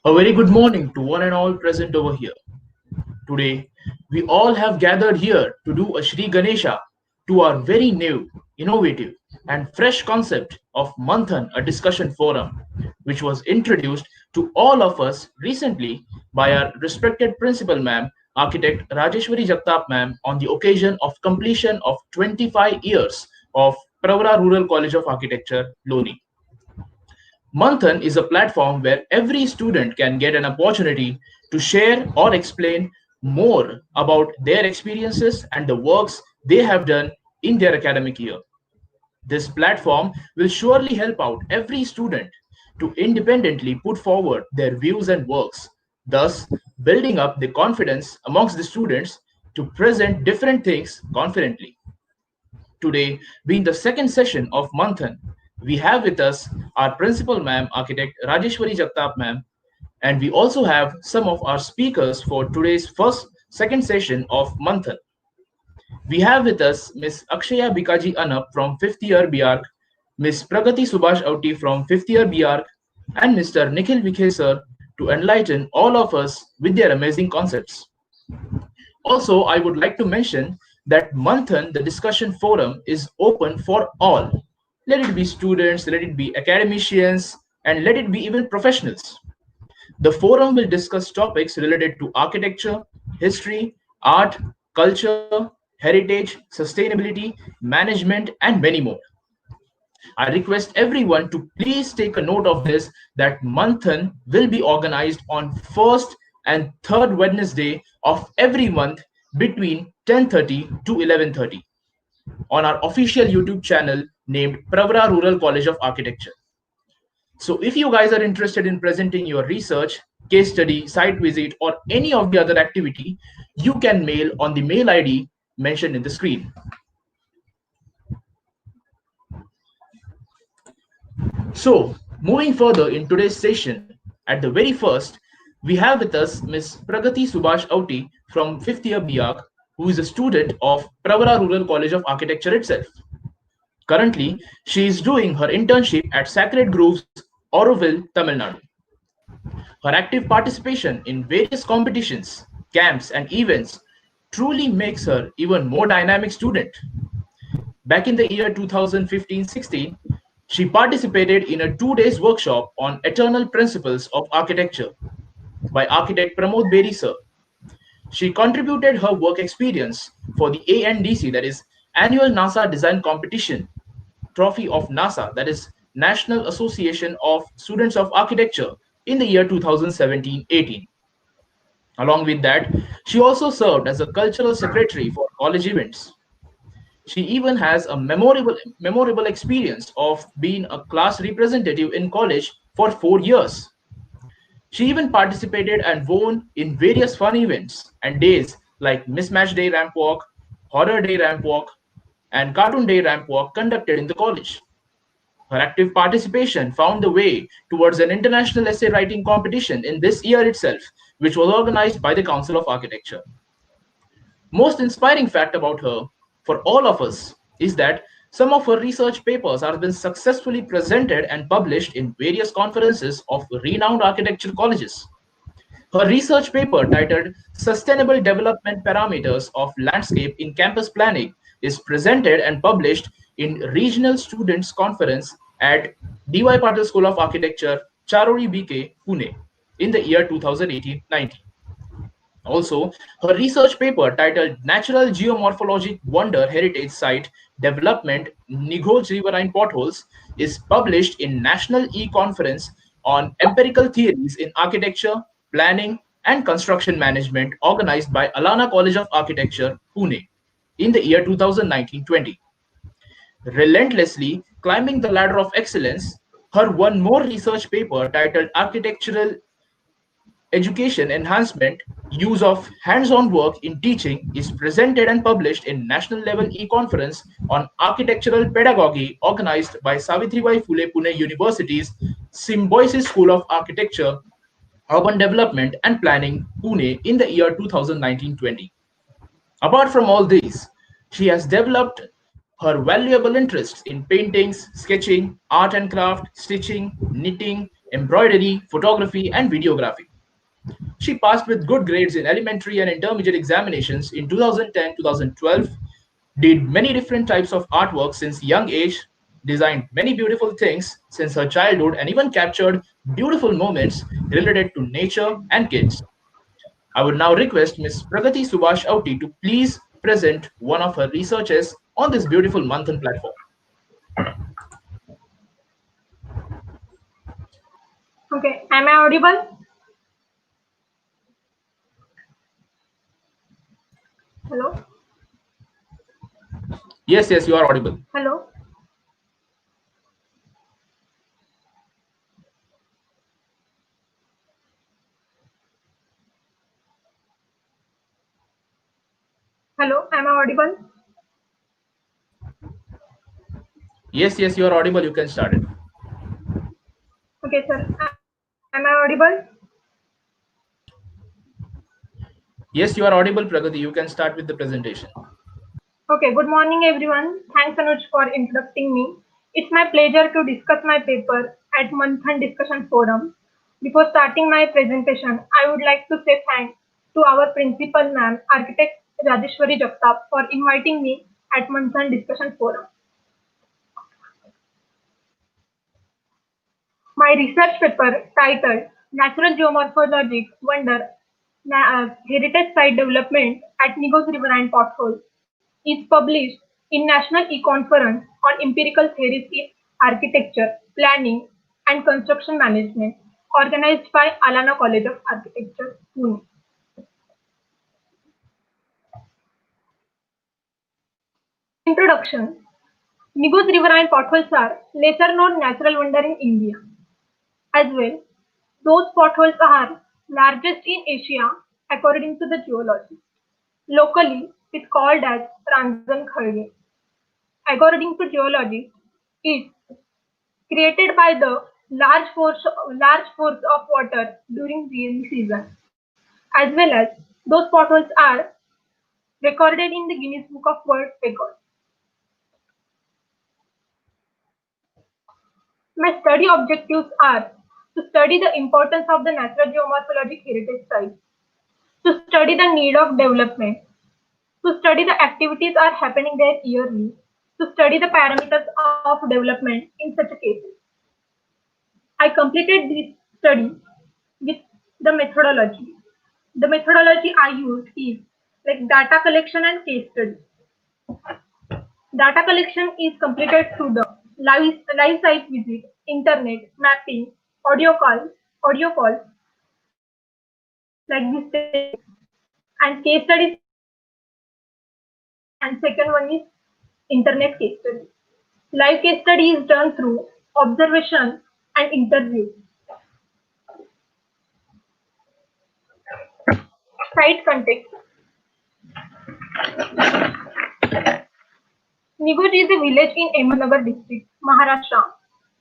A very good morning to one and all present over here. Today, we all have gathered here to do a Shri Ganesha to our very new, innovative, and fresh concept of Manthan, a discussion forum, which was introduced to all of us recently by our respected principal ma'am, architect Rajeshwari Jagtap ma'am, on the occasion of completion of 25 years of Pravara Rural College of Architecture, Loni. Manthan is a platform where every student can get an opportunity to share or explain more about their experiences and the works they have done in their academic year. This platform will surely help out every student to independently put forward their views and works, thus building up the confidence amongst the students to present different things confidently. Today, being the second session of Manthan, we have with us our principal ma'am, architect Rajeshwari Jagtap ma'am, and we also have some of our speakers for today's second session of Manthan. We have with us Miss Akshaya Bikaji Anap from 5th year BArc, Miss Pragati Subhash Auti from 5th year BArc, and Mr. Nikhil Vikhe sir to enlighten all of us with their amazing concepts. Also, I would like to mention that Manthan, the discussion forum, is open for all. Let it be students, let it be academicians, and let it be even professionals. The forum will discuss topics related to architecture, history, art, culture, heritage, sustainability, management, and many more. I request everyone to please take a note of this that Manthan will be organized on first and third Wednesday of every month between 10:30 to 11:30 on our official YouTube channel named Pravara Rural College of Architecture. So if you guys are interested in presenting your research, case study, site visit, or any of the other activity, you can mail on the mail ID mentioned in the screen. So, moving further in today's session, at the very first, we have with us Ms. Pragati Subhash Auti from 5th year BArc, who is a student of Pravara Rural College of Architecture itself. Currently, she is doing her internship at Sacred Groves, Auroville, Tamil Nadu. Her active participation in various competitions, camps, and events truly makes her even more dynamic student. Back in the year 2015-16, she participated in a 2 days workshop on Eternal Principles of Architecture by architect Pramod Beri sir. She contributed her work experience for the ANDC, that is Annual NASA Design Competition Trophy of NASA, that is National Association of Students of Architecture, in the year 2017-18. Along with that, she also served as a cultural secretary for college events. She even has a memorable experience of being a class representative in college for 4 years. She even participated and won in various fun events and days like Mismatch Day Ramp Walk, Horror Day Ramp Walk, and Cartoon Day Ramp Walk conducted in the college. Her active participation found the way towards an international essay writing competition in this year itself, which was organized by the Council of Architecture. Most inspiring fact about her for all of us is that some of her research papers have been successfully presented and published in various conferences of renowned architecture colleges. Her research paper titled Sustainable Development Parameters of Landscape in Campus Planning is presented and published in Regional Students Conference at D.Y. Patil School of Architecture, Charori BK, Pune in the year 2018-19. Also, her research paper titled Natural Geomorphologic Wonder Heritage Site Development Nighoj Riverrine Potholes is published in National E-Conference on Empirical Theories in Architecture, Planning, and Construction Management organized by Alana College of Architecture, Pune in the year 2019-20. Relentlessly climbing the ladder of excellence, her one more research paper titled Architectural Education Enhancement Use of Hands-on Work in Teaching is presented and published in National Level E-Conference on Architectural Pedagogy organized by Savitribai Phule Pune University's Symbiosis School of Architecture, Urban Development and Planning, Pune in the year 2019-20. Apart from all these, she has developed her valuable interests in paintings, sketching, art and craft, stitching, knitting, embroidery, photography, and videography. She passed with good grades in elementary and intermediate examinations in 2010 2012, did many different types of artwork since young age, designed many beautiful things since her childhood, and even captured beautiful moments related to nature and kids. I would now request Ms. Pragati Subhash Auti to please present one of her researches on this beautiful Manthan platform. Okay, am I audible? Hello? Yes, you are audible. Hello? Hello, am I audible? Yes, you are audible. You can start it. Okay, sir. Am I audible? Yes, you are audible, Pragati. You can start with the presentation. Okay, good morning everyone. Thanks Anuj for introducing me. It's my pleasure to discuss my paper at Manthan Discussion Forum. Before starting my presentation, I would like to say thanks to our principal ma'am, architect Rajeshwari Jagtap, for inviting me at Manthan Discussion Forum. My research paper titled Natural Geomorphologic Wonder Heritage Site Development at Nighoj Riverrine Potholes is published in National E-Conference on Empirical Theories in Architecture, Planning and Construction Management, organized by Alana College of Architecture, Pune. Introduction. Nighoj Riverine potholes are lesser known natural wonder in India. As well, those potholes are largest in Asia according to the geologist. Locally, it's called as Ranjan Khalge. According to geologists, it's created by the large force of water during rainy season, as well as those potholes are recorded in the Guinness Book of World Records. My study objectives are to study the importance of the natural geomorphologic heritage sites, to study the need of development, to study the activities are happening there yearly, to study the parameters of development in such a case. I completed this study with the methodology. The methodology I used is like data collection and case study. Data collection is completed through the live site visit, internet, mapping, audio calls like this, and case studies and second one is internet case study. Live case study is done through observation and interview. Site context. Nighoj is a village in Ahmednagar district, Maharashtra.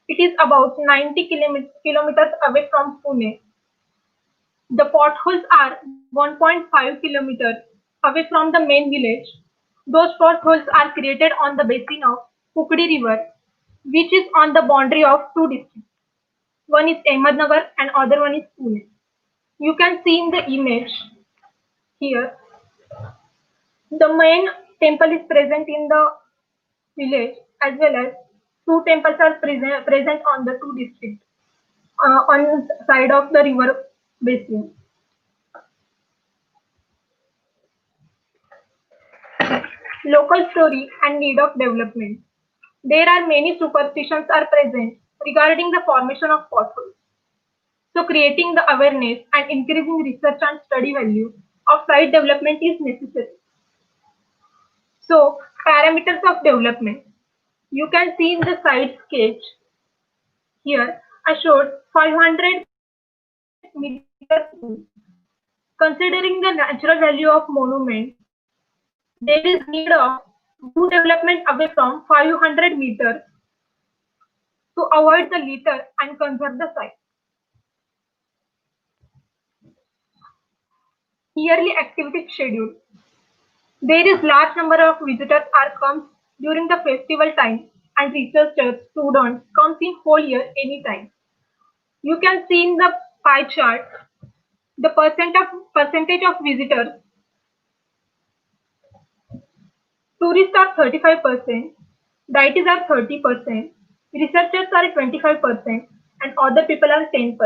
It is about 90 kilometers away from Pune. The potholes are 1.5 kilometers away from the main village. Those potholes are created on the basin of Kukdi River, which is on the boundary of two districts. One is Ahmednagar and other one is Pune. You can see in the image here, the main temple is present in the village as well as two temples are present on the two districts on side of the river basin. Local story and need of development. There are many superstitions are present regarding the formation of potholes. So creating the awareness and increasing research and study value of site development is necessary. So parameters of development. You can see in the site sketch here. I showed 500 meters. Considering the natural value of monument, there is need of do development away from 500 meters to avoid the litter and conserve the site. Yearly activity schedule. There is large number of visitors are comes during the festival time and researchers, students comes in whole year anytime. You can see in the pie chart the percentage of visitors. Tourists are 35%, dieties are 30%, researchers are 25%, and other people are 10%.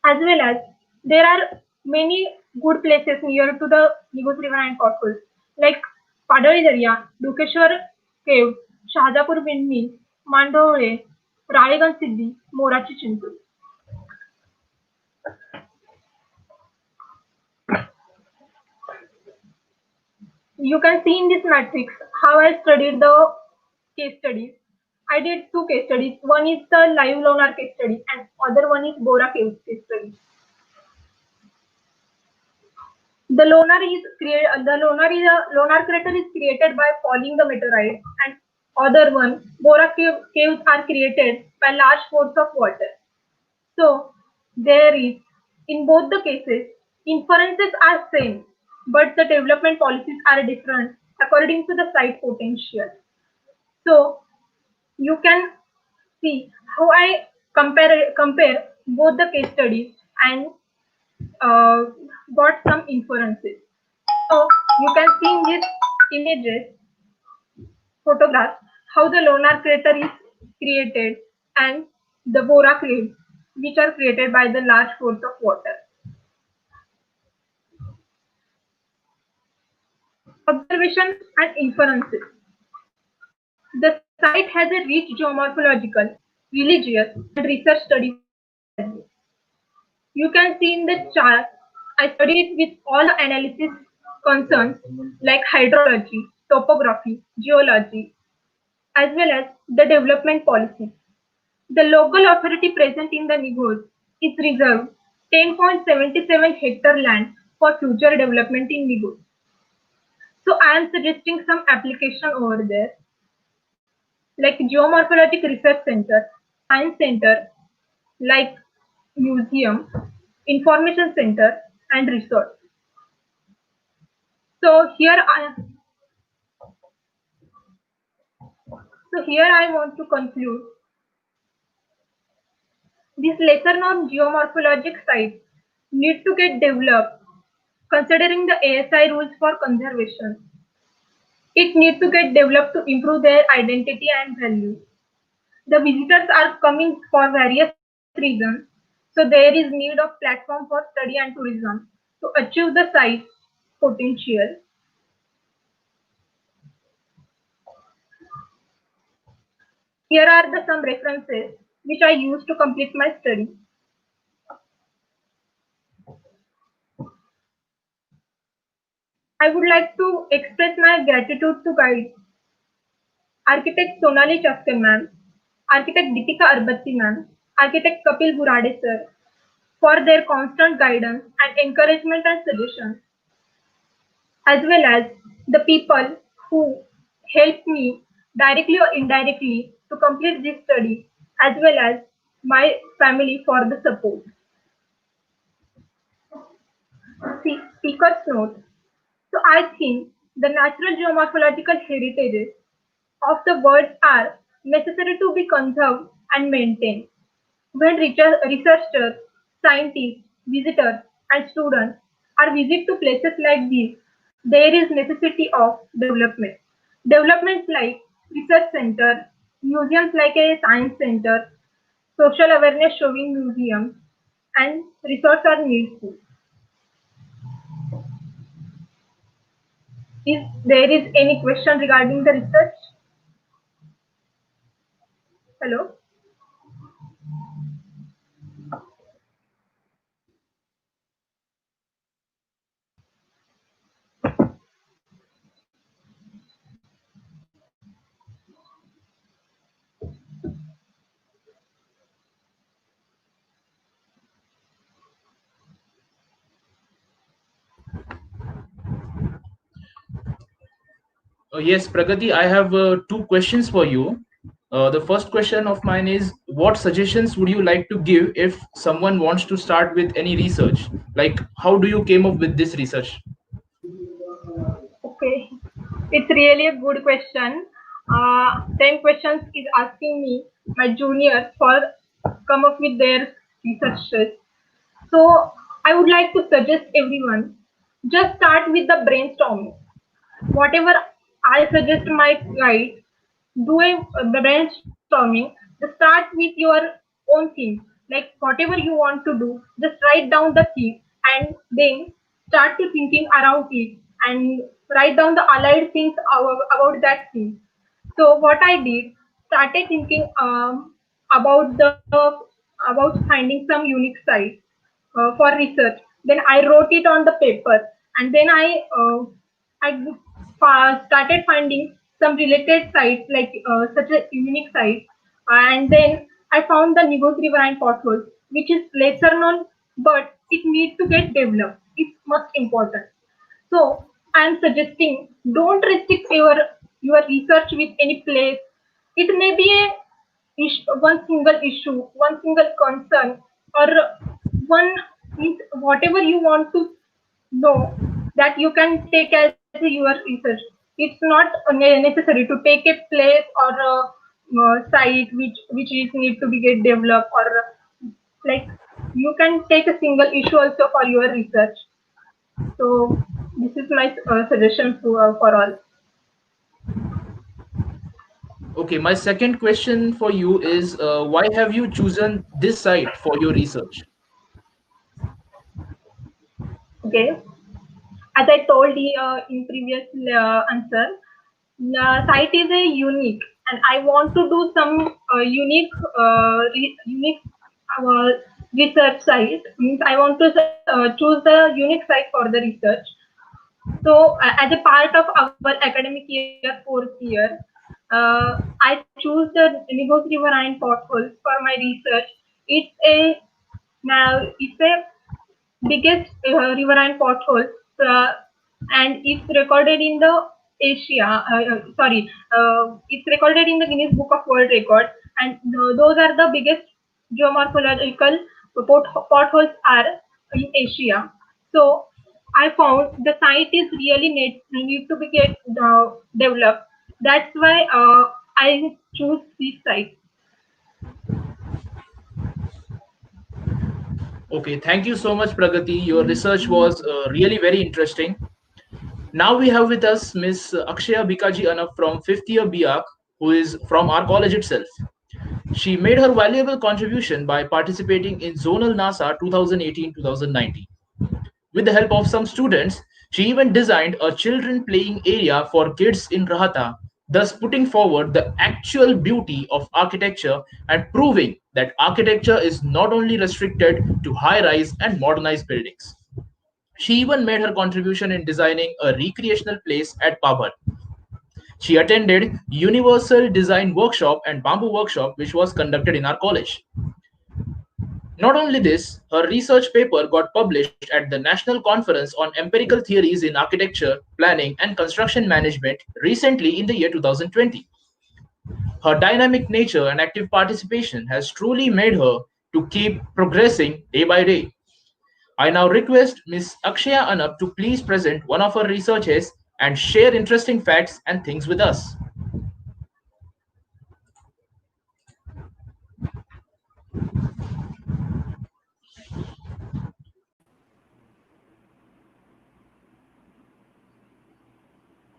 As well as there are many good places near to the Nighoj River and Potholes, like Padali Darya, Dukeshwar Cave, Shahjapur Windmill, Mandole, Ralegan Siddhi, Morachi Chintu. You can see in this matrix how I studied the case studies. I did two case studies. One is the live Lonar case study and other one is Bora Caves case study. The crater is created by falling the meteorite, and other one caves are created by large force of water. So there is in both the cases inferences are same, but the development policies are different according to the site potential. So you can see how I compare both the case studies and uh, got some inferences. So you can see in these images, photographs, how the lunar crater is created and the Bora caves, which are created by the large force of water. Observation and inferences. The site has a rich geomorphological, religious, and research study value. You can see in the chart, I studied it with all the analysis concerns like hydrology, topography, geology, as well as the development policy. The local authority present in the Nighoj is reserved 10.77 hectare land for future development in Nighoj. So I am suggesting some application over there like Geomorphologic Research Center, Science Center, like museum, information center, and resort. So here I want to conclude these lesser known geomorphologic sites need to get developed considering the ASI rules for conservation. It needs to get developed to improve their identity and value. The visitors are coming for various reasons, so there is need of platform for study and tourism to achieve the site's potential. Here are some references which I used to complete my study. I would like to express my gratitude to guides, architect Sonali Chaske ma'am, architect Deepika Arbatti ma'am, architect Kapil Burade sir, for their constant guidance and encouragement and suggestions, as well as the people who helped me directly or indirectly to complete this study, as well as my family for the support. See, speaker's note. So I think the natural geomorphological heritages of the world are necessary to be conserved and maintained. When researchers, scientists, visitors, and students are visit to places like these, there is necessity of development. Developments like research center, museums like a science center, social awareness showing museums, and resorts are needful. If there is any question regarding the research, hello. Yes, Pragati, I have two questions for you. The first question of mine is, what suggestions would you like to give if someone wants to start with any research? Like, how do you came up with this research? Okay, it's really a good question. Same questions is asking me my junior for come up with their research stress. So I would like to suggest everyone just start with the brainstorming. Whatever I suggest my guide, do a brainstorming. Just start with your own theme. Like whatever you want to do, just write down the theme and then start to thinking around it and write down the allied things about that theme. So what I did, started thinking about finding some unique site for research. Then I wrote it on the paper, and then I started finding some related sites like such a unique site, and then I found the Nighoj Riverrine pothole, which is lesser known, but it needs to get developed. It's most important. So I am suggesting don't restrict your research with any place. It may be one single issue, one single concern, or one means whatever you want to know that you can take as your research. It's not necessary to take a place or a site which is need to be get developed or like you can take a single issue also for your research. So this is my suggestion for all. Okay, my second question for you is why have you chosen this site for your research? Okay, as I told you in previous answer, site is a unique, and I want to do some unique uh, research site. Means I want to choose the unique site for the research. So, as a part of our academic year, fourth year, I choose the Nighoj Riverrine potholes for my research. It's a biggest riverine pothole, uh, and it's recorded in the it's recorded in the Guinness Book of World Records, and those are the biggest geomorphological potholes are in Asia. So I found the site is really need to be get developed. That's why I choose this site. Okay, thank you so much, Pragati. Your research was really very interesting. Now we have with us Miss Akshaya Bikaji Anap from 5th year BIAC, who is from our college itself. She made her valuable contribution by participating in Zonal NASA 2018-2019. With the help of some students, she even designed a children playing area for kids in Rahata, thus putting forward the actual beauty of architecture and proving that architecture is not only restricted to high rise and modernized buildings. She even made her contribution in designing a recreational place at Pabhat. She attended Universal Design Workshop and Bamboo Workshop, which was conducted in our college. Not only this, her research paper got published at the National Conference on Empirical Theories in Architecture, Planning, and Construction Management recently in the year 2020. Her dynamic nature and active participation has truly made her to keep progressing day by day. I now request Ms. Akshaya Anap to please present one of her researches and share interesting facts and things with us.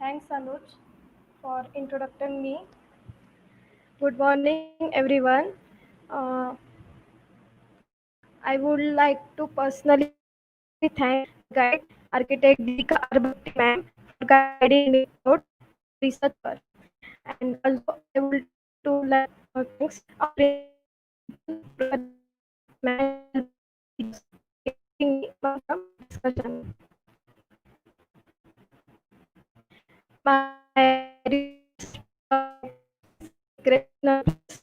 Thanks, Anuj, for introducing me. Good morning, everyone. Uh, I would like to personally thank my guide, architect Deepika Arbatti ma'am, for guiding me throughout my research paper. And also, I would to like thanks our principal, Pragati ma'am, and all the teachers for guiding me among the discussion. My research topic is recreational place.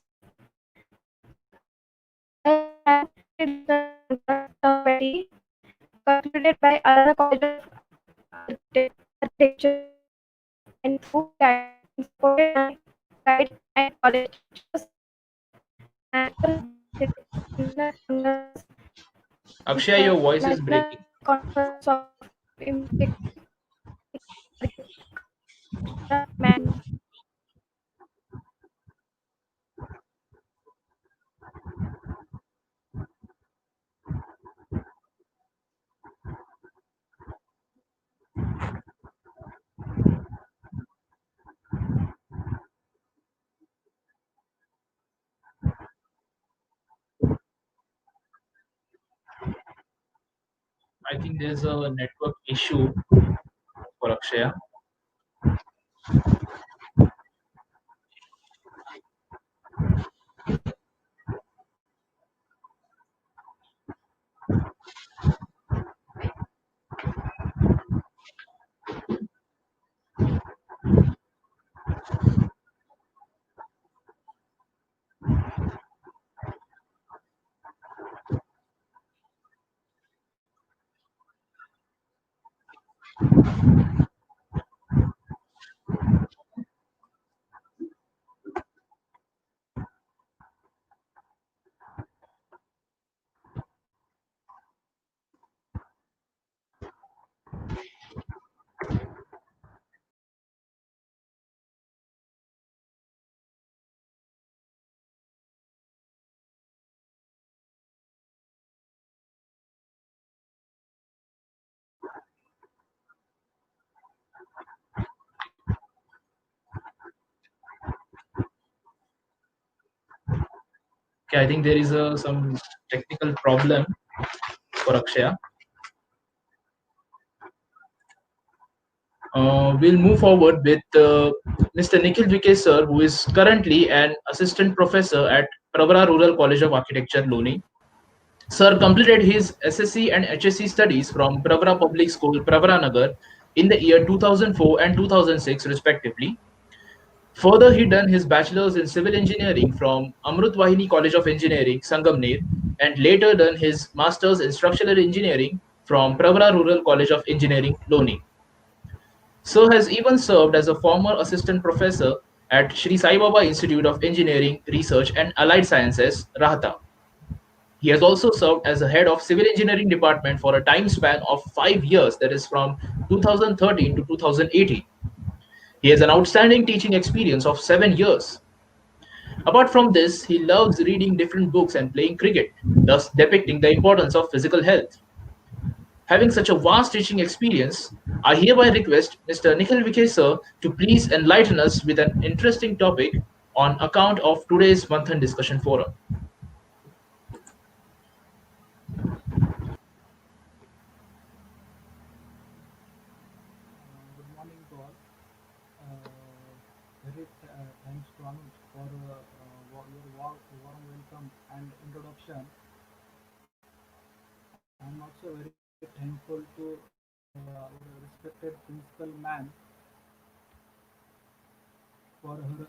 I have completed research in 2020, concluded by Alana College of Architecture and through guidance and supported my guide and college teachers. My article has been cited in National Congress, Akshaya, your voice is National breaking. Conference of Architecture Management. I think there's a network issue for Akshaya. Okay, I think there is some technical problem for Akshaya. We'll move forward with Mr. Nikhil Vikhe sir, who is currently an assistant professor at Pravara Rural College of Architecture, Loni. Sir completed his SSC and HSC studies from Pravara Public School, Pravara Nagar, in the year 2004 and 2006, respectively. Further, he done his bachelor's in civil engineering from Amrut Vahini College of Engineering, Sangamner, and later done his master's in structural engineering from Pravara Rural College of Engineering, Loni. Sir has even served as a former assistant professor at Sri Sai Baba Institute of Engineering, Research and Allied Sciences, Rahata. He has also served as the head of civil engineering department for a time span of 5 years, that is from 2013 to 2018. He has an outstanding teaching experience of 7 years. Apart from this, he loves reading different books and playing cricket, thus depicting the importance of physical health. Having such a vast teaching experience, I hereby request Mr. Nikhil Vikhe sir to please enlighten us with an interesting topic on account of today's Manthan discussion forum. Good morning to all. Very thanks to Anuj for your warm welcome and introduction. I'm also very thankful to our respected principal man for her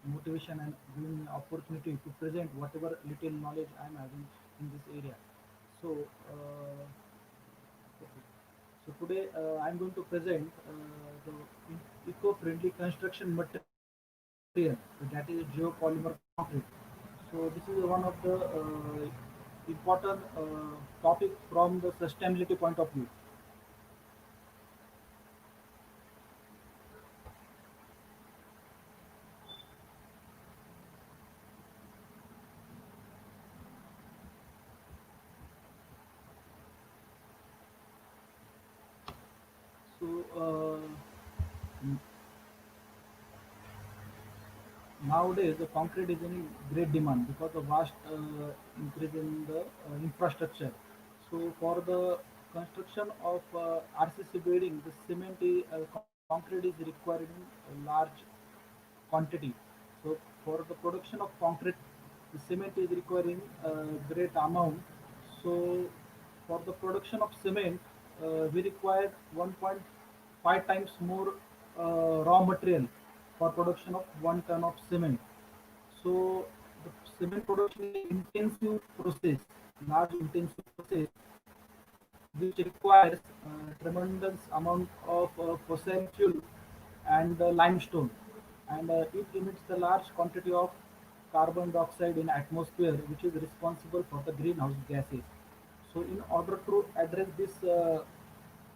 motivation and giving me opportunity to present whatever little knowledge I'm having in this area. So, okay. So today I'm going to present the eco-friendly construction material, that is geopolymer concrete. So this is one of the important topic from the sustainability point of view. So nowadays the concrete is in great demand because of vast increase in the infrastructure. So for the construction of RCC building, the concrete is required in a large quantity. So for the production of concrete, the cement is requiring a great amount. So for the production of cement, we require 1.5 times more raw material for production of 1 ton of cement. So the cement production is intensive process, large intensive process, which requires tremendous amount of fossil fuel and limestone, and it emits the large quantity of carbon dioxide in atmosphere, which is responsible for the greenhouse gases. So in order to address this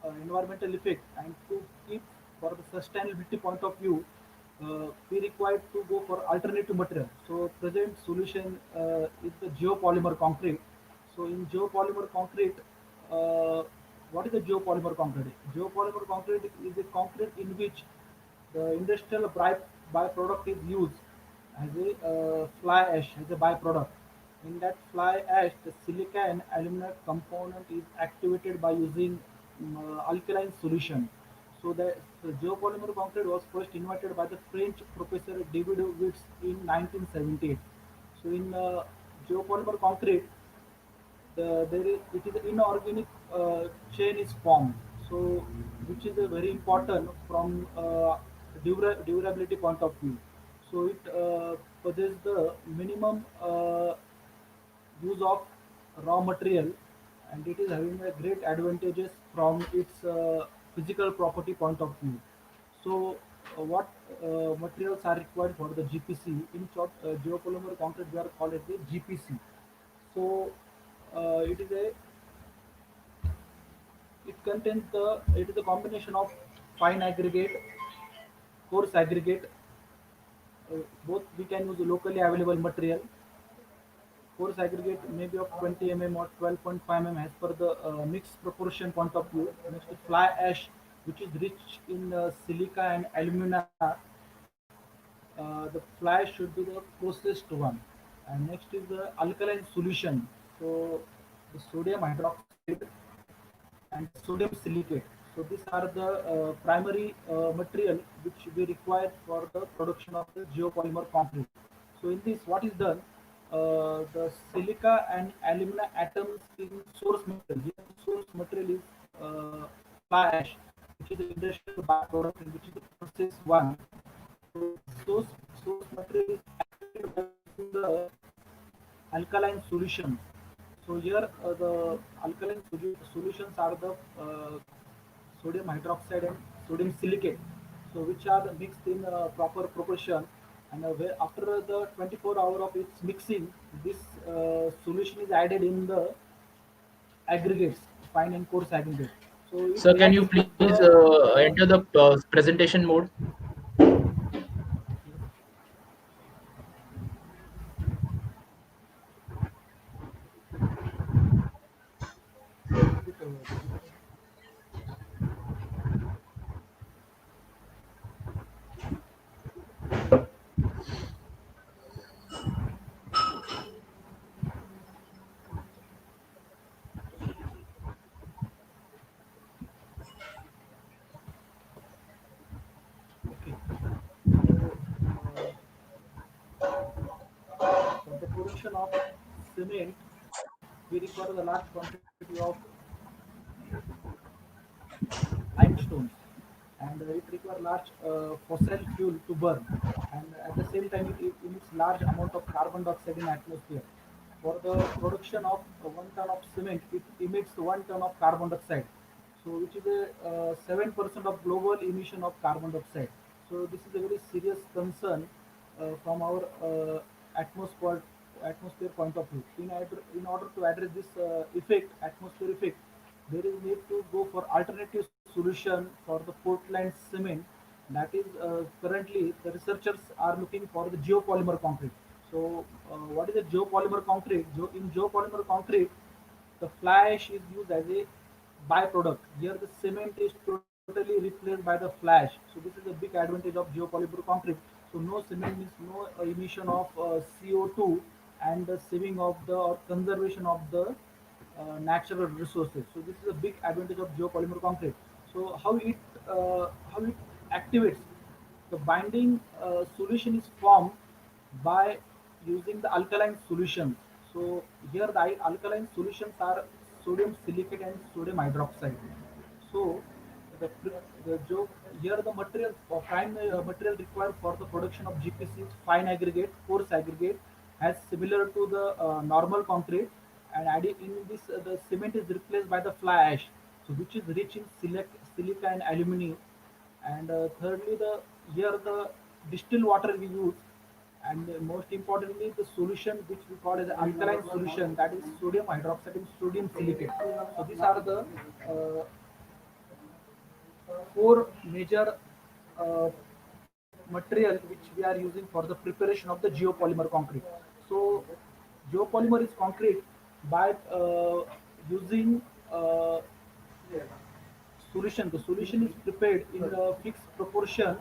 environmental effect and to keep for the sustainability point of view, we required to go for alternative material. So present solution is the geopolymer concrete. So in geopolymer concrete, uh, what is the geopolymer concrete? Geopolymer concrete is a concrete in which the industrial byproduct is used as a fly ash as a byproduct. In that fly ash, the silica and alumina component is activated by using alkaline solution. So the geopolymer concrete was first invented by the French professor David Witts in 1978. So in geopolymer concrete, it is inorganic chain is formed. So which is a very important from durability point of view. So it possesses the minimum use of raw material, and it is having a great advantages from its physical property point of view. So what materials are required for the GPC? In short, geopolymer concrete we are called as the GPC. So it is a it is a combination of fine aggregate, coarse aggregate. Both we can use locally available material. Coarse aggregate may be of 20 mm or 12.5 mm as per the mixed proportion point of view. Next, fly ash, which is rich in silica and alumina. The fly should be the closest one. And next is the alkaline solution. So the sodium hydroxide and the sodium silicate. So these are the primary material which we require for the production of the geopolymer concrete. So in this, what is done? The silica and alumina atoms in source material. Here the source material is fly ash, which is the industrial byproduct, and which is the process one. So source material is activated by using the alkaline solutions. So here the alkaline solutions are the sodium hydroxide and sodium silicate, so which are mixed in proper proportion. And after the 24 hour of its mixing, this solution is added in the aggregates, fine and coarse aggregate. So it Sir, can reacts you with please the enter the presentation mode? okay. So for the production of cement, we require the large quantity of limestones, and it requires large fossil fuel to burn, and at the same time it emits large amount of carbon dioxide in atmosphere. For the production of 1 ton of cement, it emits 1 ton of carbon dioxide, so which is a 7% of global emission of carbon dioxide. So this is a very serious concern from our atmosphere point of view. In order to address this atmosphere effect, there is need to go for alternative solution for the Portland cement. That is currently the researchers are looking for the geopolymer concrete. So what is a geopolymer concrete? In geopolymer concrete, the fly ash is used as a byproduct. Here the cement is totally replaced by the flash. So this is a big advantage of geopolymer concrete. So no cement means no emission of CO2 and the saving of the or conservation of the natural resources. So this is a big advantage of geopolymer concrete. So how it activates? The binding solution is formed by using the alkaline solutions. So here the alkaline solutions are sodium silicate and sodium hydroxide. So the, the jo- here the material prime material required for the production of GPC is fine aggregate, coarse aggregate, as similar to the normal concrete, and added in this the cement is replaced by the fly ash, so which is rich in silica and aluminum. And thirdly, the here the distilled water we use, and most importantly the solution which we call as alkaline solution, that is sodium hydroxide and sodium silicate. So these are the four major uh, material which we are using for the preparation of the geopolymer concrete. So geopolymer is concrete by using uh, solution. The solution is prepared in the fixed proportion,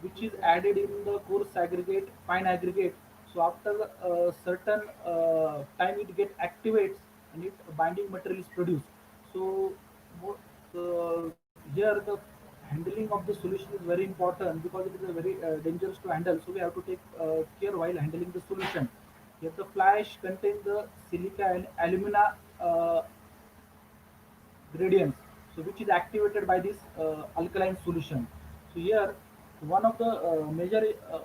which is added in the coarse aggregate, fine aggregate. So after a certain time it get activates and it binding material is produced. So here the handling of the solution is very important because it is a very dangerous to handle. So we have to take care while handling the solution. Here the fly ash contains the silica and alumina gradients, so which is activated by this alkaline solution. So here one of the major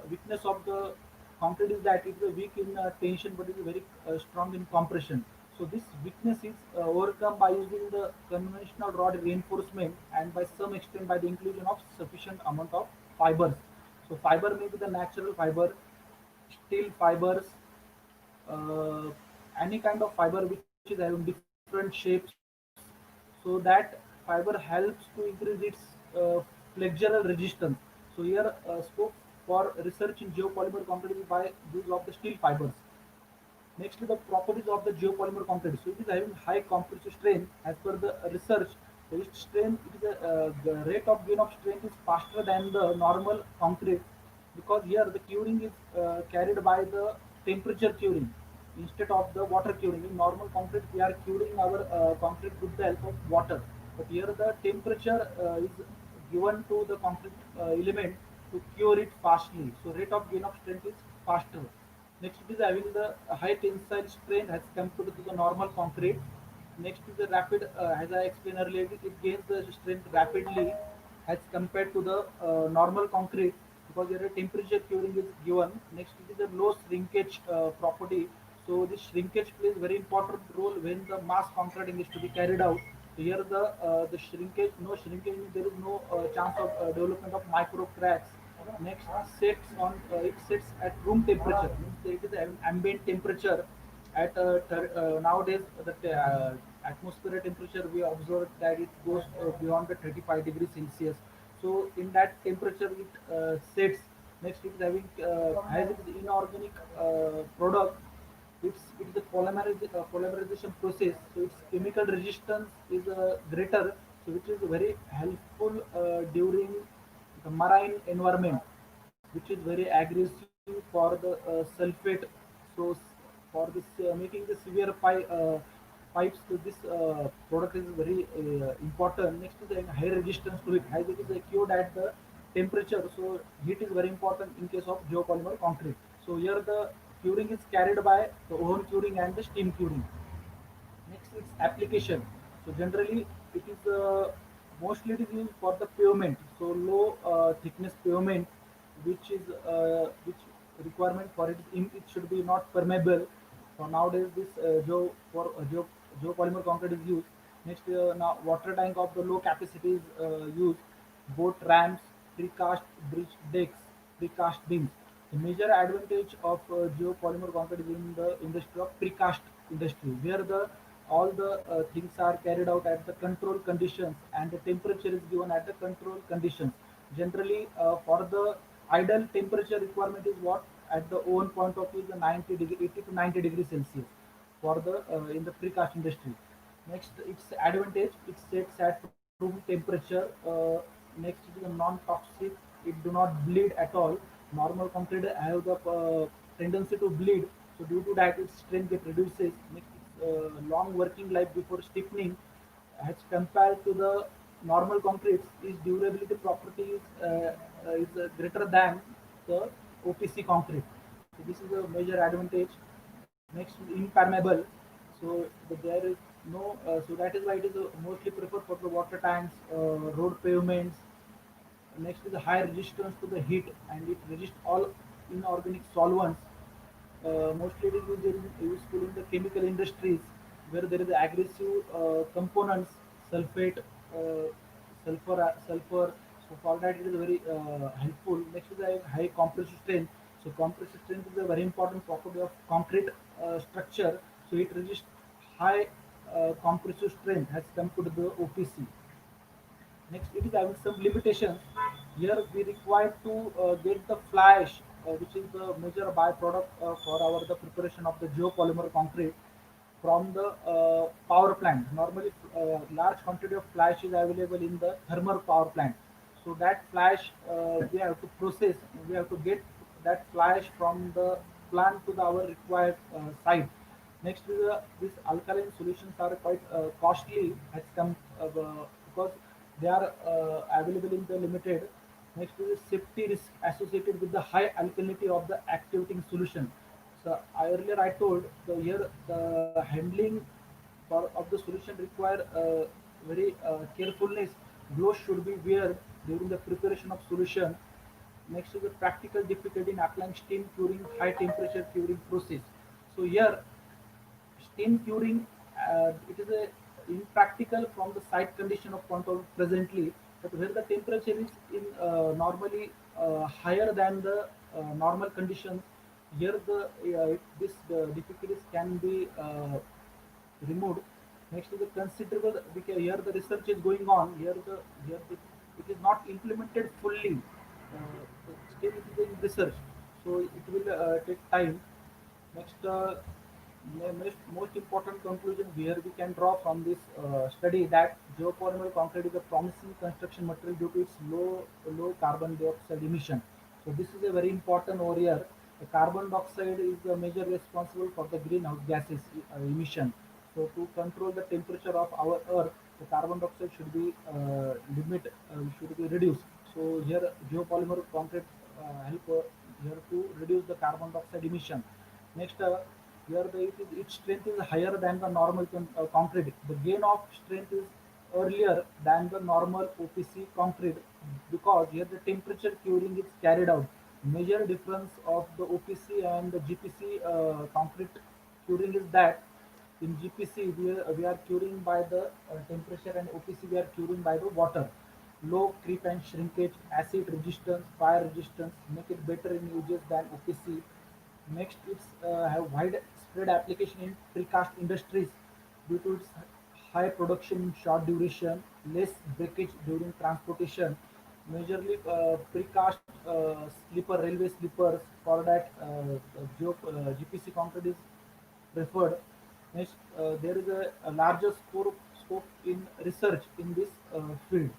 weakness of the concrete is that it is weak in tension but it is very strong in compression. So this weakness is overcome by using the conventional rod reinforcement and by some extent by the inclusion of sufficient amount of fibers. So fiber may be the natural fiber, steel fibers, uh, any kind of fiber which is having different shapes, so that fiber helps to increase its flexural resistance. So here scope for research in geopolymer concrete is by use of the steel fibers. Next, the properties of the geopolymer concrete. So it is having high compressive strength. As per the research, its strength, it is the rate of gain of strength is faster than the normal concrete because here the curing is carried by the temperature curing instead of the water curing. In normal concrete, we are curing our concrete with the help of water, but here the temperature is given to the concrete element to cure it fastly. So rate of gain of strength is faster. Next is having the high tensile strength as compared to the normal concrete. Next is the rapid, as I explained earlier, it gains the strength rapidly as compared to the normal concrete because here a temperature curing is given. Next it is a low shrinkage property. So this shrinkage plays very important role when the mass concreting is to be carried out. Here the shrinkage, no shrinkage means there is no chance of development of micro cracks. Next it sets at room temperature, means it is an ambient temperature at nowadays the atmospheric temperature we observe that it goes beyond the 35 degrees Celsius. So in that temperature it sets. Next it is having as it is inorganic product, it's the polymerization process, so its chemical resistance is greater, so which is very helpful during the marine environment, which is very aggressive for the sulfate. So for this making the severe pipes, so this product is very important. Next is the high resistance to heat, as it is cured at the temperature. So heat is very important in case of geopolymer concrete. So here the curing is carried by the oven curing and the steam curing. Next, its application. So generally, it is mostly it is used for the pavement. So low thickness pavement, which requirement for it, it should be not permeable. So nowadays, this geopolymer concrete is used. Next, now water tank of the low capacity is used. Boat ramps, precast bridge decks, precast beams. The major advantage of geopolymer concrete is in the industry of precast industry, where the all the things are carried out at the control conditions and the temperature is given at the control conditions. Generally, for the ideal temperature requirement is what at the oven point of view is the 90 degree, 80 to 90 degrees Celsius for the in the precast industry. Next, its advantage, it sets at room temperature. Next, it is a non-toxic. It do not bleed at all. Normal concrete have the tendency to bleed. So due to that, its strength get reduces. Next, its long working life before stiffening, as compared to the normal concretes, its durability property is greater than the OPC concrete. So this is a major advantage. Next, impermeable. So there is no, so that is why it is mostly preferred for the water tanks, road pavements. Next is the high resistance to the heat and it resists all inorganic solvents. Mostly it is useful in the chemical industries where there is aggressive components, sulfate, sulfur. So for that it is very helpful. Next is a high compressive strength. So compressive strength is a very important property of concrete structure. So it resists high compressive strength as compared to the OPC. Next, it is having some limitations. Here we require to get the fly ash, which is the major byproduct for our the preparation of the geopolymer concrete from the power plant. Normally, large quantity of fly ash is available in the thermal power plant. So that fly ash we have to process. We have to get that fly ash from the plant to our required site. Next, these alkaline solutions are quite costly as because they are available in the limited. Next is the safety risk associated with the high alkalinity of the activating solution. So earlier I told the here the handling of the solution require very carefulness. Gloves should be wear during the preparation of solution. Next is the practical difficulty in applying steam curing high temperature curing process. So here steam curing, it is impractical from the site condition of control presently, but where the temperature is in normally higher than the normal conditions, here this difficulties can be removed. Next to the considerable, because here the research is going on. It is not implemented fully. Still, it is in research, so it will take time. Next, most important conclusion here we can draw from this study that geopolymer concrete is a promising construction material due to its low carbon dioxide emission. So this is a very important over here. The carbon dioxide is the major responsible for the greenhouse gases emission. So to control the temperature of our Earth, the carbon dioxide should be should be reduced. So here geopolymer concrete help here to reduce the carbon dioxide emission. Next, here its strength is higher than the normal concrete. The gain of strength is earlier than the normal OPC concrete because here the temperature curing is carried out. Major difference of the OPC and the GPC concrete curing is that in GPC we are curing by the temperature, and OPC we are curing by the water. Low creep and shrinkage, acid resistance, fire resistance make it better in uses than OPC. Next, it's have widespread application in precast industries due to its high production in short duration, less breakage during transportation. Majorly precast sleeper railway sleepers for that GPC concrete is preferred. Next, there is a larger scope in research in this field.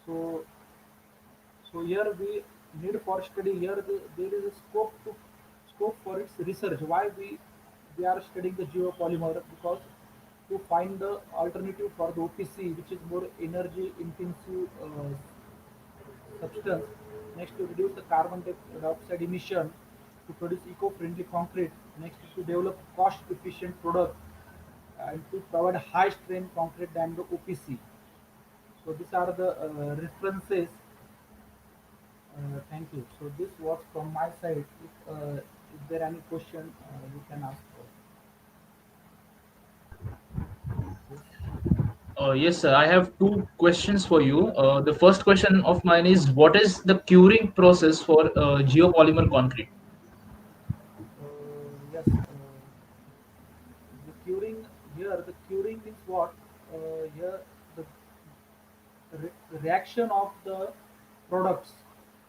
So so here we need for study. Here there is a scope for its research. Why we are studying the geopolymer? Because to find the alternative for the OPC, which is more energy intensive substance. Next, to reduce the carbon dioxide emission, to produce eco-friendly concrete. Next, to develop cost-efficient product, and to provide high strength concrete than the OPC. So these are the references. Thank you. So this was from my side. If there any question, you can ask. Yes. Yes, sir. I have two questions for you. The first question of mine is, what is the curing process for geopolymer concrete? Yes. The curing here. The curing means what? Here the reaction of the products.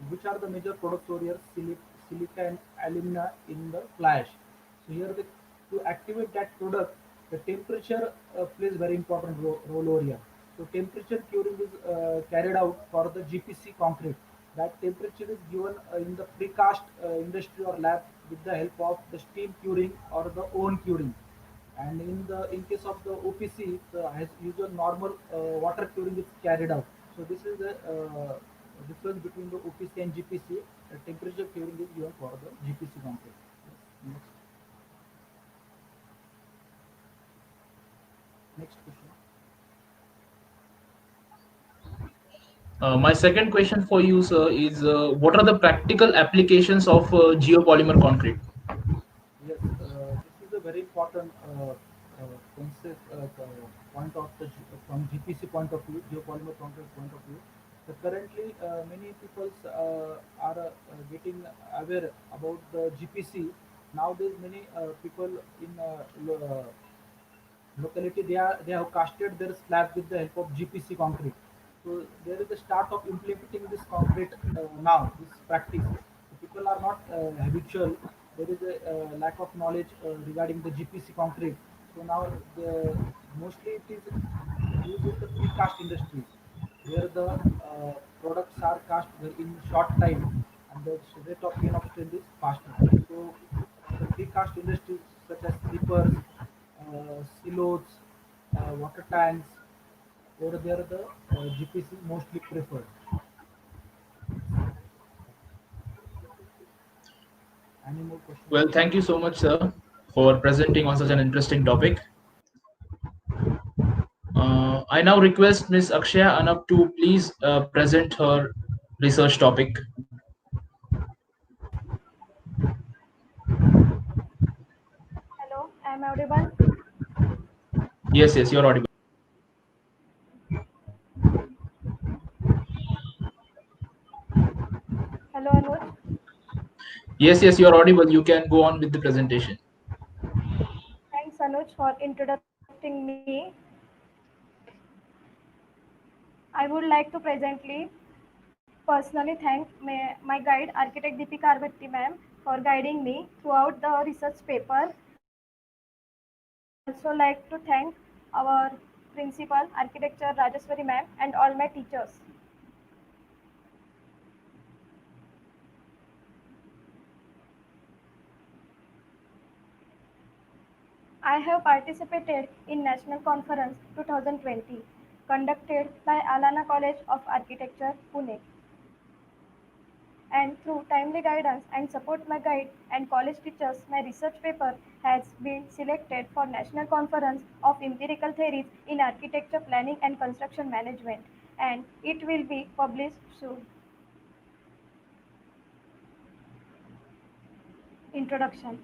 Which are the major products over here? Silica and alumina in the fly ash. So here to activate that product, the temperature plays very important role over here. So temperature curing is carried out for the GPC concrete. That temperature is given in the precast industry or lab with the help of the steam curing or the own curing. And in case of the OPC, as usual normal water curing is carried out. So this is the difference between the OPC and GPC. Temperature curing is given for the GPC concrete. Yes. Next question. My second question for you, sir, is what are the practical applications of geopolymer concrete? Yes, this is a very important concept point of from GPC point of view, geopolymer concrete point of view. So currently, many people are getting aware about the GPC. Nowadays, many people in locality they have casted their slab with the help of GPC concrete. So there is the start of implementing this concrete now. This practice. So people are not habitual. There is a lack of knowledge regarding the GPC concrete. So now mostly it is used in the precast industries, where the products are cast in short time and the rate of gain of strength is faster. So the precast industries such as sleepers, silos, water tanks, over there the GPC mostly preferred. Any more questions? Well, thank you so much, sir, for presenting on such an interesting topic. I now request Ms. Akshaya Anap to please present her research topic. Hello, am I audible? Yes, yes, you're audible. Hello, Anuj. Yes, yes, you're audible. You can go on with the presentation. Thanks, Anuj, for introducing me. I would like to presently personally thank my guide, Architect Deepika Arbatti ma'am, for guiding me throughout the research paper. I would also like to thank our principal, Architecture Rajeshwari ma'am, and all my teachers. I have participated in National Conference 2020, conducted by Alana College of Architecture, Pune. And through timely guidance and support my guide and college teachers, my research paper has been selected for National Conference of Empirical Theories in Architecture Planning and Construction Management, and it will be published soon. Introduction.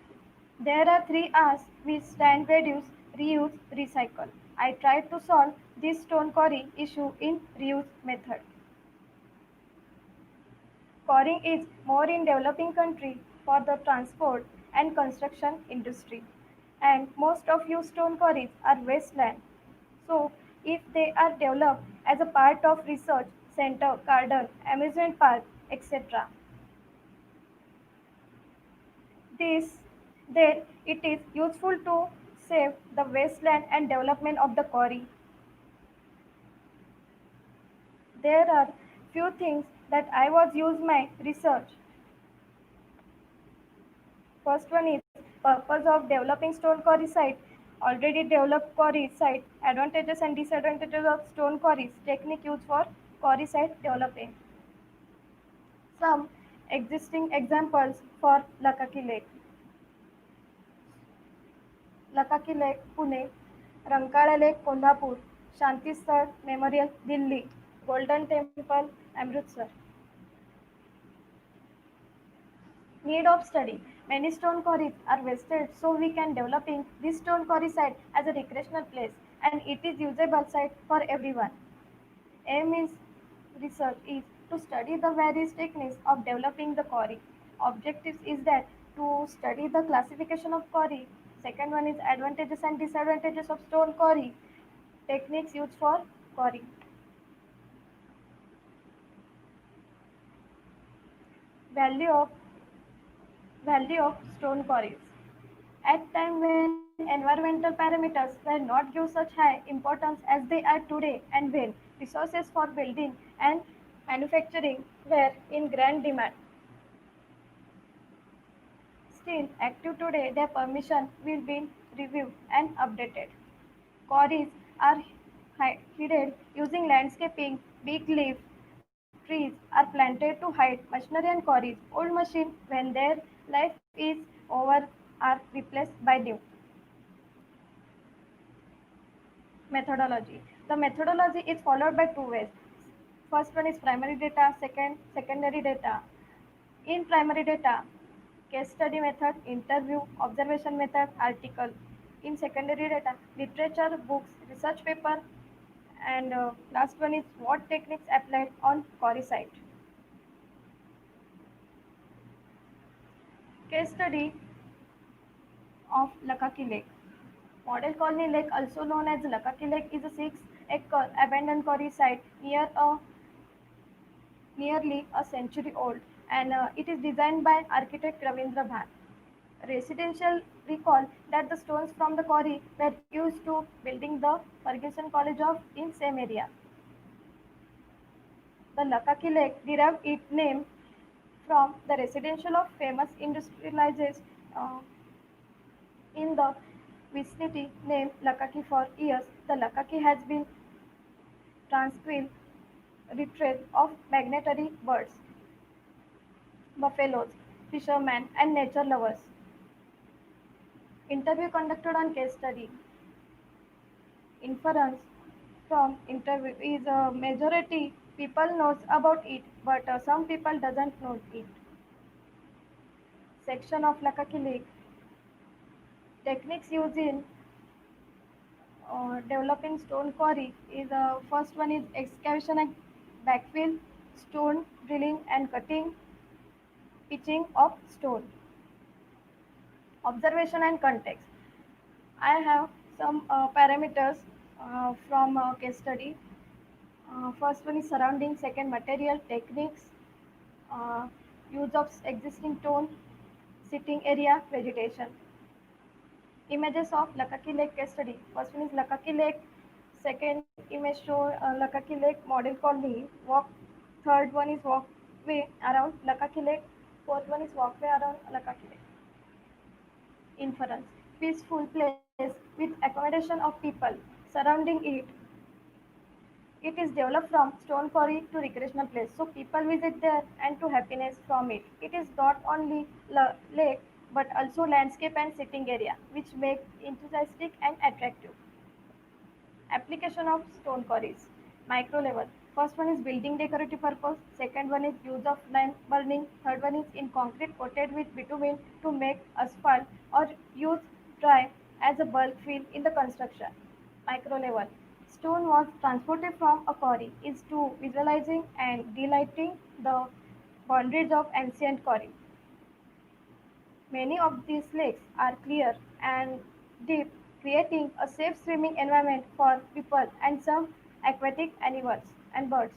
There are three R's which stand reduce, reuse, recycle. I tried to solve this stone quarry issue in reuse method. Quarrying is more in developing country for the transport and construction industry. And most of you stone quarries are wasteland. So if they are developed as a part of research center, garden, amusement park, etc., this then it is useful to save the wasteland and development of the quarry. There are few things that I was use my research. First one is purpose of developing stone quarry site. Already developed quarry site, advantages and disadvantages of stone quarries, technique used for quarry site developing. Some existing examples for Lakaki Lake. Lakaki Lake, Pune, Rankala Lake, Kolhapur, Shanti Sthal Memorial, Delhi, Golden Temple, Amritsar. Need of study. Many stone quarries are wasted, so we can developing this stone quarry site as a recreational place, and it is usable site for everyone. Aim is research is to study the various techniques of developing the quarry. Objectives is that to study the classification of quarry. Second one is advantages and disadvantages of stone quarry. Techniques used for quarry. Value of value of stone quarries. At time when environmental parameters were not given such high importance as they are today, and when resources for building and manufacturing were in grand demand. Still active today, their permission will be reviewed and updated. Quarries are hidden using landscaping, big leaf trees are planted to hide machinery and quarries. Old machines, when their life is over, are replaced by new. Methodology. The methodology is followed by two ways. First one is primary data, second secondary data. In primary data, case study method, interview, observation method, article. In secondary data, literature, books, research paper, and last one is what techniques applied on quarry site. Case study of Lakaki Lake. Model Colony Lake, also known as Lakaki Lake, is a 6-acre abandoned quarry site nearly a century old, and it is designed by architect Ravindra Bhan. Residential recall that the stones from the quarry were used to building the Ferguson College of in same area. The Lakaki Lake derived its name from the residential of famous industrialized uh, In the vicinity named Lakaki for years, the Lakaki has been tranquil retreat of migratory birds, buffaloes, fishermen, and nature lovers. Interview conducted on case study. Inference from interview is a majority people knows about it, but some people doesn't know it. Section of Lakaki Lake. Techniques used in developing stone quarry is first one is excavation and backfill, stone drilling and cutting, pitching of stone. Observation and context. I have some parameters from case study. First one is surrounding, second material techniques, uh, use of existing tone, sitting area, vegetation. Images of Lakaki Lake case study. First one is Lakaki Lake. Second image show Lakaki Lake model colony. Walk. Third one is walkway around Lakaki Lake. Fourth one is walkway around Lakaki Lake. Inference. Peaceful place with accommodation of people surrounding it. It is developed from stone quarry to recreational place. So people visit there and to happiness from it. It is not only lake but also landscape and sitting area, which make enthusiastic and attractive. Application of stone quarries. Micro level. First one is building decorative purpose. Second one is use of lime burning. Third one is in concrete coated with bitumen to make asphalt or use dry as a bulk fill in the construction. Micro level. Stone was transported from a quarry is to visualizing and delighting the boundaries of ancient quarry. Many of these lakes are clear and deep, creating a safe swimming environment for people and some aquatic animals and birds.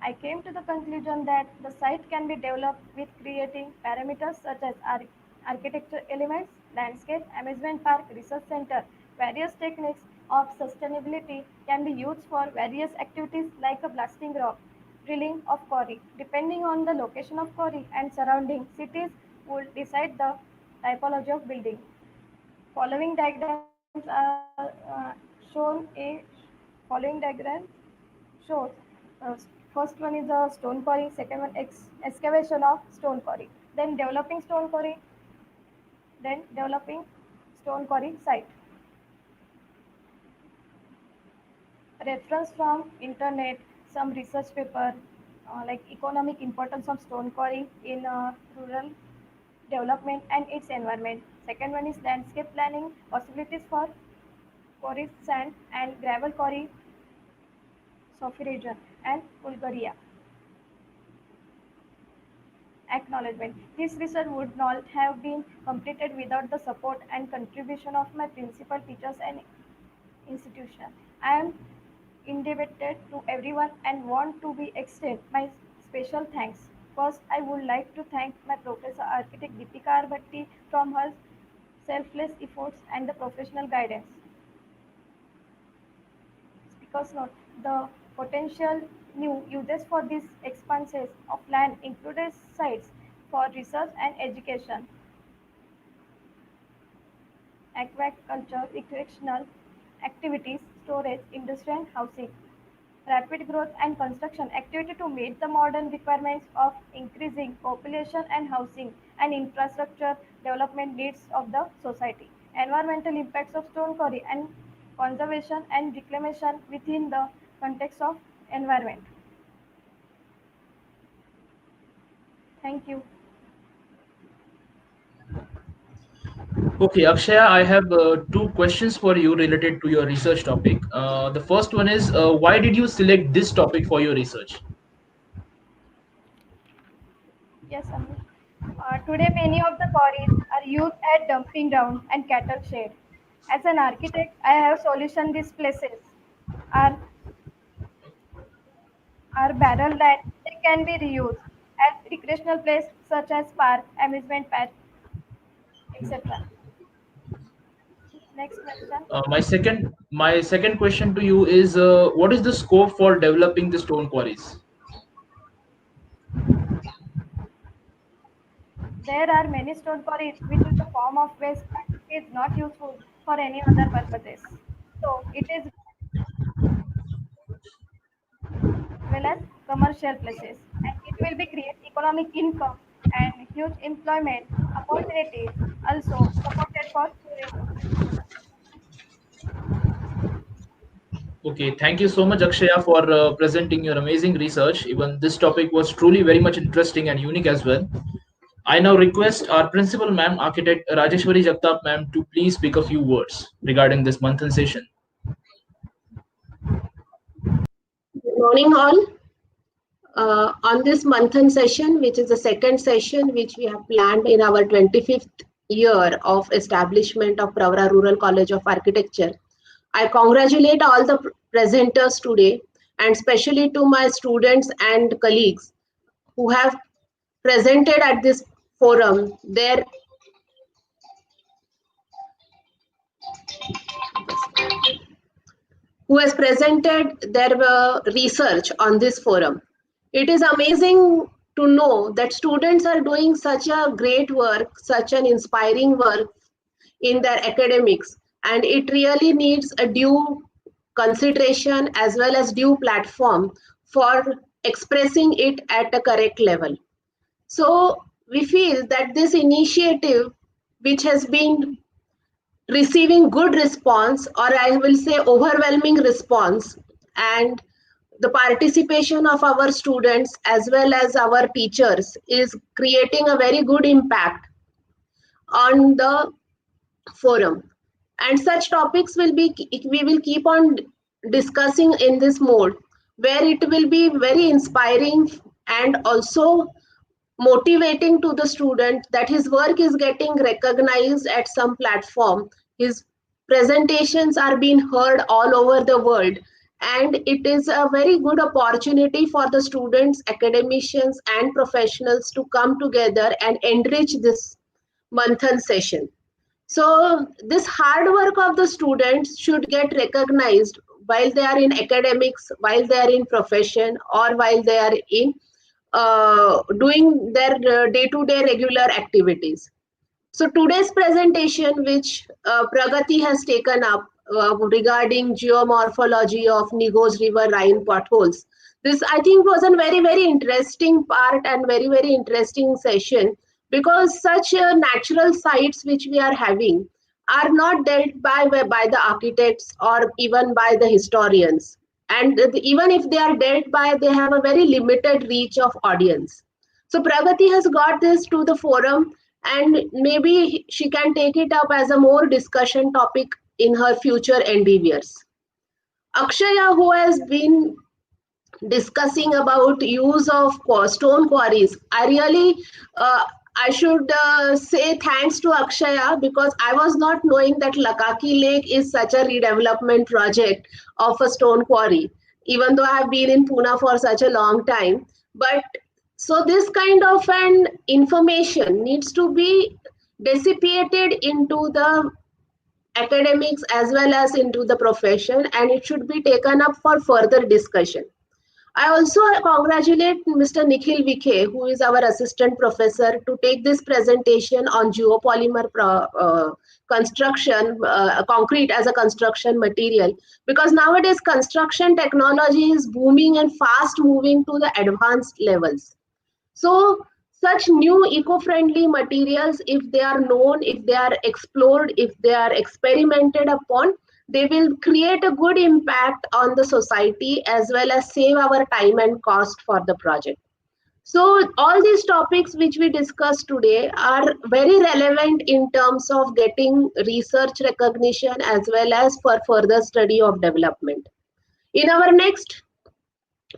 I came to the conclusion that the site can be developed with creating parameters such as architecture elements, landscape, amusement park, research center. Various techniques of sustainability can be used for various activities like a blasting rock, drilling of quarry. Depending on the location of quarry and surrounding cities would decide the typology of building. Following diagrams are shown a following diagram shows first one is a stone quarry, second one excavation of stone quarry, then developing stone quarry, then developing stone quarry site. Reference from internet, some research paper like economic importance of stone quarry in rural development and its environment. Second one is landscape planning, possibilities for quarries, sand and gravel quarry, Sophie region and Bulgaria. Acknowledgement. This research would not have been completed without the support and contribution of my principal teachers and institution. I am indebted to everyone and want to be extend my special thanks. First, I would like to thank my professor architect Deepika Arbatti from her selfless efforts and the professional guidance. Speaker's note: the potential new uses for these expanses of land included sites for research and education, aquaculture, recreational activities, storage, industry and housing. Rapid growth and construction activity to meet the modern requirements of increasing population and housing and infrastructure development needs of the society. Environmental impacts of stone quarry and conservation and reclamation within the context of environment. Thank you. Okay, Akshaya, I have two questions for you related to your research topic. The first one is why did you select this topic for your research? Yes, Anu. Today, many of the quarries are used as dumping ground and cattle shed. As an architect, I have solution these places are are barrel land. They can be reused as recreational place such as park, amusement park, etc. Next question. My second question to you is what is the scope for developing the stone quarries? There are many stone quarries which is a form of waste and is not useful for any other purposes. So it is well as commercial places, and it will be create economic income and huge employment opportunities, also supported for tourism. Okay, thank you so much, Akshaya, for presenting your amazing research. Even this topic was truly very much interesting and unique as well. I now request our principal ma'am, architect Rajeshwari Jagtap ma'am, to please speak a few words regarding this Manthan session. Good morning, all. On this Manthan session, which is the second session which we have planned in our 25th year of establishment of Pravara Rural College of Architecture, I congratulate all the presenters today, and especially to my students and colleagues who have presented at this forum who has presented their research on this forum. It is amazing to know that students are doing such a great work, such an inspiring work in their academics, and it really needs a due consideration as well as due platform for expressing it at a correct level. So we feel that this initiative, which has been receiving good response, or I will say overwhelming response, and the participation of our students as well as our teachers is creating a very good impact on the forum. And such topics will be, we will keep on discussing in this mode, where it will be very inspiring and also motivating to the student that his work is getting recognized at some platform. His presentations are being heard all over the world, and it is a very good opportunity for the students, academicians, and professionals to come together and enrich this Manthan session. So this hard work of the students should get recognized while they are in academics, while they are in profession, or while they are in doing their day-to-day regular activities. So today's presentation, which Pragati has taken up regarding geomorphology of Nighoj Riverrine potholes, this I think was a very, very interesting part and very, very interesting session, because such natural sites which we are having are not dealt by the architects or even by the historians. And even if they are dealt by, they have a very limited reach of audience. So Pragati has got this to the forum, and maybe she can take it up as a more discussion topic in her future endeavors. Akshaya, who has been discussing about use of stone quarries, I really I should say thanks to Akshaya, because I was not knowing that Lakaki Lake is such a redevelopment project of a stone quarry, even though I have been in Pune for such a long time. But so this kind of an information needs to be dissipated into the academics as well as into the profession, and it should be taken up for further discussion. I also congratulate Mr. Nikhil Vikhe, who is our assistant professor, to take this presentation on geopolymer construction, concrete as a construction material, because nowadays construction technology is booming and fast moving to the advanced levels. So such new eco-friendly materials, if they are known, if they are explored, if they are experimented upon, they will create a good impact on the society as well as save our time and cost for the project. So all these topics which we discussed today are very relevant in terms of getting research recognition as well as for further study of development. In our next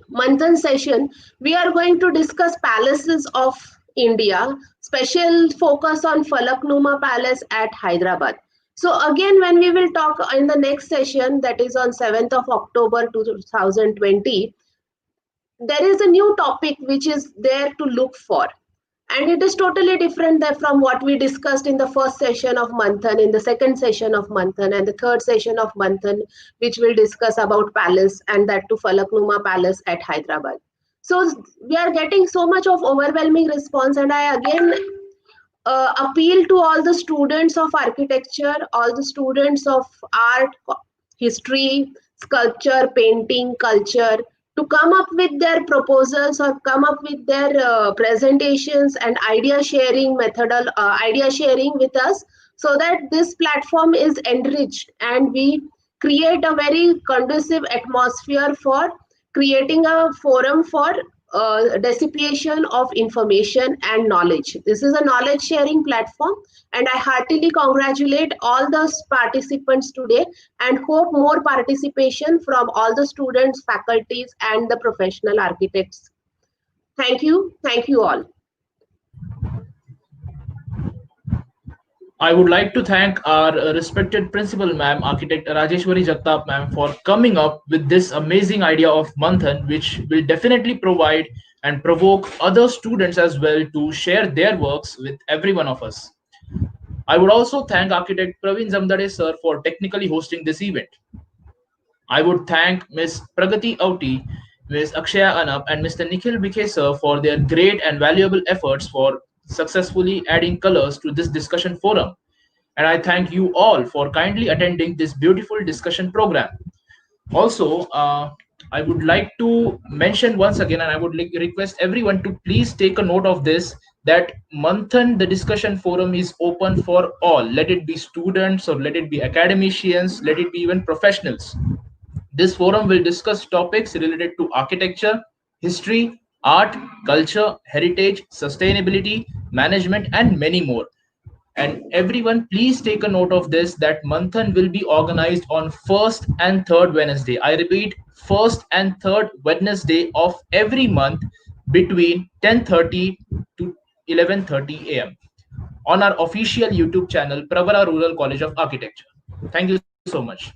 Manthan session, we are going to discuss palaces of India, special focus on Falaknuma Palace at Hyderabad. So again, when we will talk in the next session, that is on 7th of October 2020, there is a new topic which is there to look for. And it is totally different from what we discussed in the first session of Manthan, in the second session of Manthan, and the third session of Manthan, which will discuss about palace, and that to Falaknuma Palace at Hyderabad. So we are getting so much of overwhelming response, and I again appeal to all the students of architecture, all the students of art, history, sculpture, painting, culture, to come up with their proposals or come up with their presentations and idea sharing with us, so that this platform is enriched and we create a very conducive atmosphere for creating a forum for dissemination of information and knowledge. This is a knowledge sharing platform, and I heartily congratulate all the participants today and hope more participation from all the students, faculties, and the professional architects. Thank you. Thank you all. I would like to thank our respected principal, ma'am, architect Rajeshwari Jagtap, ma'am, for coming up with this amazing idea of Manthan, which will definitely provide and provoke other students as well to share their works with every one of us. I would also thank architect Praveen Zamdade sir for technically hosting this event. I would thank Ms. Pragati Auti, Ms. Akshaya Anap, and Mr. Nikhil Vikhe sir for their great and valuable efforts for successfully adding colors to this discussion forum. And I thank you all for kindly attending this beautiful discussion program. Also, I would like to mention once again, and I would like request everyone to please take a note of this, that Manthan, the discussion forum, is open for all. Let it be students or let it be academicians, let it be even professionals. This forum will discuss topics related to architecture, history, art, culture, heritage, sustainability, management, and many more. And everyone, please take a note of this, that Manthan will be organized on first and third Wednesday. I repeat, first and third Wednesday of every month between 10:30 to 11:30 a.m. on our official YouTube channel, Pravara Rural College of Architecture. Thank you so much.